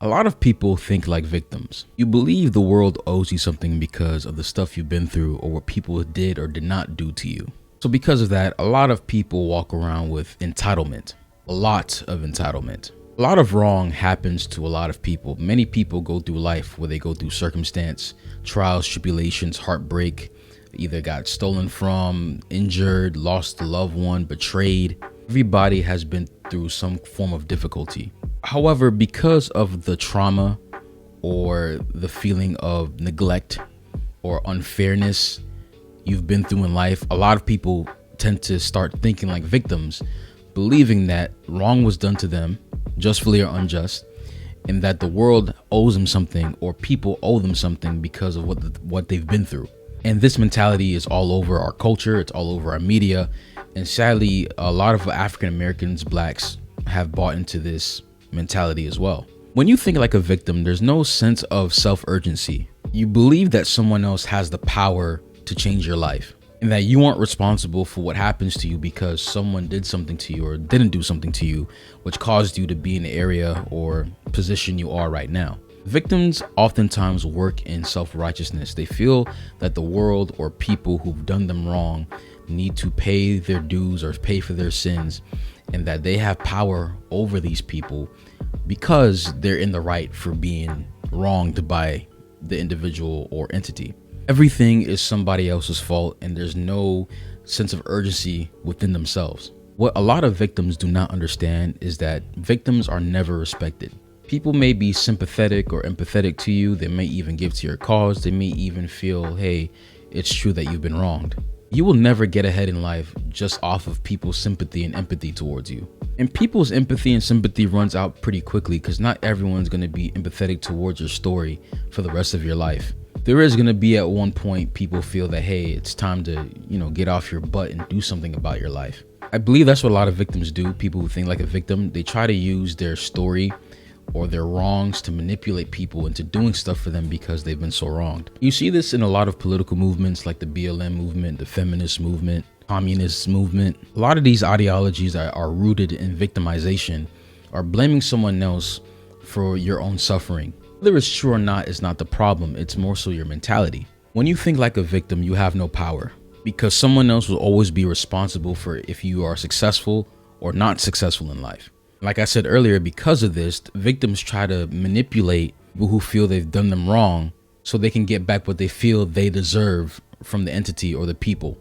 A lot of people think like victims. You believe the world owes you something because of the stuff you've been through or what people did or did not do to you. So because of that, a lot of people walk around with entitlement, a lot of entitlement. A lot of wrong happens to a lot of people. Many people go through life where they go through circumstance, trials, tribulations, heartbreak, either got stolen from, injured, lost a loved one, betrayed. Everybody has been through some form of difficulty. However, because of the trauma or the feeling of neglect or unfairness you've been through in life, a lot of people tend to start thinking like victims, believing that wrong was done to them, justly or unjust, and that the world owes them something or people owe them something because of what they've been through. And this mentality is all over our culture, it's all over our media, and sadly, a lot of African Americans, blacks, have bought into this mentality as well. When you think like a victim, there's no sense of self-urgency. You believe that someone else has the power to change your life and that you aren't responsible for what happens to you because someone did something to you or didn't do something to you, which caused you to be in the area or position you are right now. Victims oftentimes work in self-righteousness. They feel that the world or people who've done them wrong need to pay their dues or pay for their sins, and that they have power over these people because they're in the right for being wronged by the individual or entity. Everything is somebody else's fault, and there's no sense of urgency within themselves. What a lot of victims do not understand is that victims are never respected. People may be sympathetic or empathetic to you. They may even give to your cause. They may even feel, hey, it's true that you've been wronged. You will never get ahead in life just off of people's sympathy and empathy towards you. And people's empathy and sympathy runs out pretty quickly because not everyone's going to be empathetic towards your story for the rest of your life. There is going to be at one point people feel that, hey, it's time to, get off your butt and do something about your life. I believe that's what a lot of victims do. People who think like a victim, they try to use their story or their wrongs to manipulate people into doing stuff for them because they've been so wronged. You see this in a lot of political movements like the BLM movement, the feminist movement, communist movement. A lot of these ideologies are rooted in victimization or blaming someone else for your own suffering. Whether it's true or not is not the problem. It's more so your mentality. When you think like a victim, you have no power because someone else will always be responsible for if you are successful or not successful in life. Like I said earlier, because of this, victims try to manipulate people who feel they've done them wrong so they can get back what they feel they deserve from the entity or the people.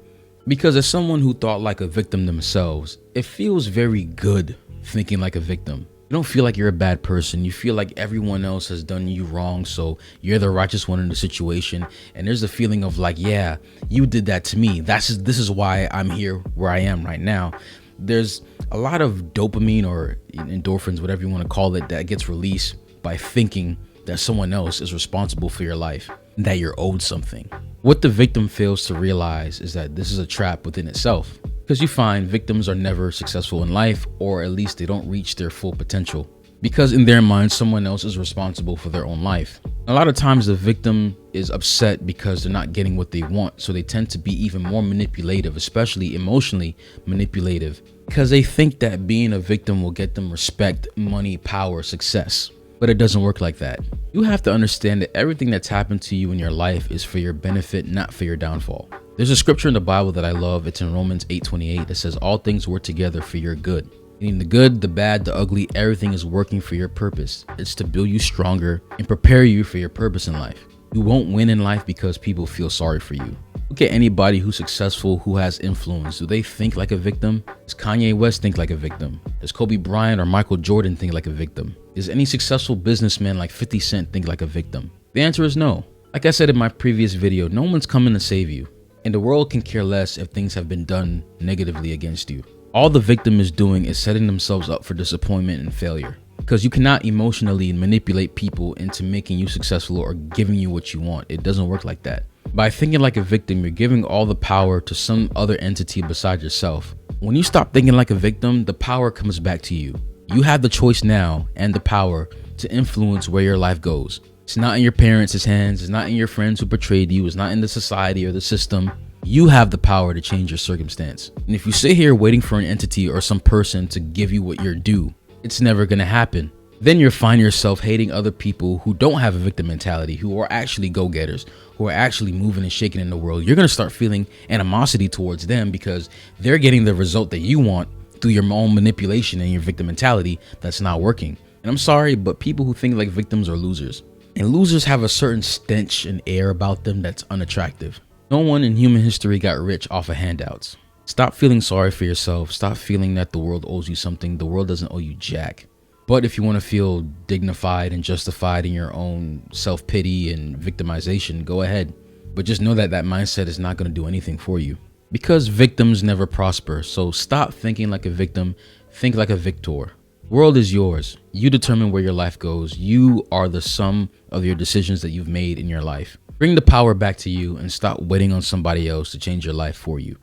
Because as someone who thought like a victim themselves, it feels very good thinking like a victim. You don't feel like you're a bad person. You feel like everyone else has done you wrong, so you're the righteous one in the situation. And there's a feeling of like, yeah, you did that to me. This is why I'm here where I am right now. There's a lot of dopamine or endorphins, whatever you want to call it, that gets released by thinking that someone else is responsible for your life, that you're owed something. What the victim fails to realize is that this is a trap within itself, because you find victims are never successful in life, or at least they don't reach their full potential, because in their mind, someone else is responsible for their own life. A lot of times the victim is upset because they're not getting what they want, so they tend to be even more manipulative, especially emotionally manipulative, because they think that being a victim will get them respect, money, power, success. But it doesn't work like that. You have to understand that everything that's happened to you in your life is for your benefit, not for your downfall. There's a scripture in the Bible that I love. It's in Romans 8:28 that says all things work together for your good. Meaning the good, the bad, the ugly, everything is working for your purpose. It's to build you stronger and prepare you for your purpose in life. You won't win in life because people feel sorry for you. Look at anybody who's successful, who has influence. Do they think like a victim? Does Kanye West think like a victim? Does Kobe Bryant or Michael Jordan think like a victim? Does any successful businessman like 50 Cent think like a victim? The answer is no. Like I said in my previous video, no one's coming to save you. And the world can care less if things have been done negatively against you. All the victim is doing is setting themselves up for disappointment and failure. Because you cannot emotionally manipulate people into making you successful or giving you what you want. It doesn't work like that. By thinking like a victim, you're giving all the power to some other entity besides yourself. When you stop thinking like a victim, the power comes back to you. You have the choice now and the power to influence where your life goes. It's not in your parents' hands. It's not in your friends who betrayed you. It's not in the society or the system. You have the power to change your circumstance. And if you sit here waiting for an entity or some person to give you what you're due, it's never going to happen. Then you'll find yourself hating other people who don't have a victim mentality, who are actually go-getters, who are actually moving and shaking in the world. You're going to start feeling animosity towards them because they're getting the result that you want through your own manipulation and your victim mentality that's not working. And I'm sorry, but people who think like victims are losers. And losers have a certain stench and air about them that's unattractive. No one in human history got rich off of handouts. Stop feeling sorry for yourself. Stop feeling that the world owes you something. The world doesn't owe you jack. But if you want to feel dignified and justified in your own self-pity and victimization, go ahead. But just know that that mindset is not going to do anything for you. Because victims never prosper. So stop thinking like a victim. Think like a victor. World is yours. You determine where your life goes. You are the sum of your decisions that you've made in your life. Bring the power back to you and stop waiting on somebody else to change your life for you.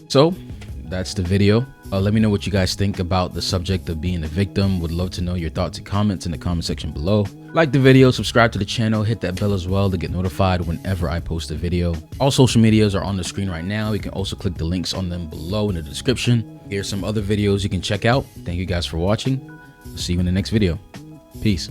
So that's the video. Let me know what you guys think about the subject of being a victim. Would love to know your thoughts and comments in the comment section below. Like the video, subscribe to the channel, hit that bell as well to get notified whenever I post a video. All social medias are on the screen right now. You can also click the links on them below in the description. Here's some other videos you can check out. Thank you guys for watching. I'll see you in the next video. Peace.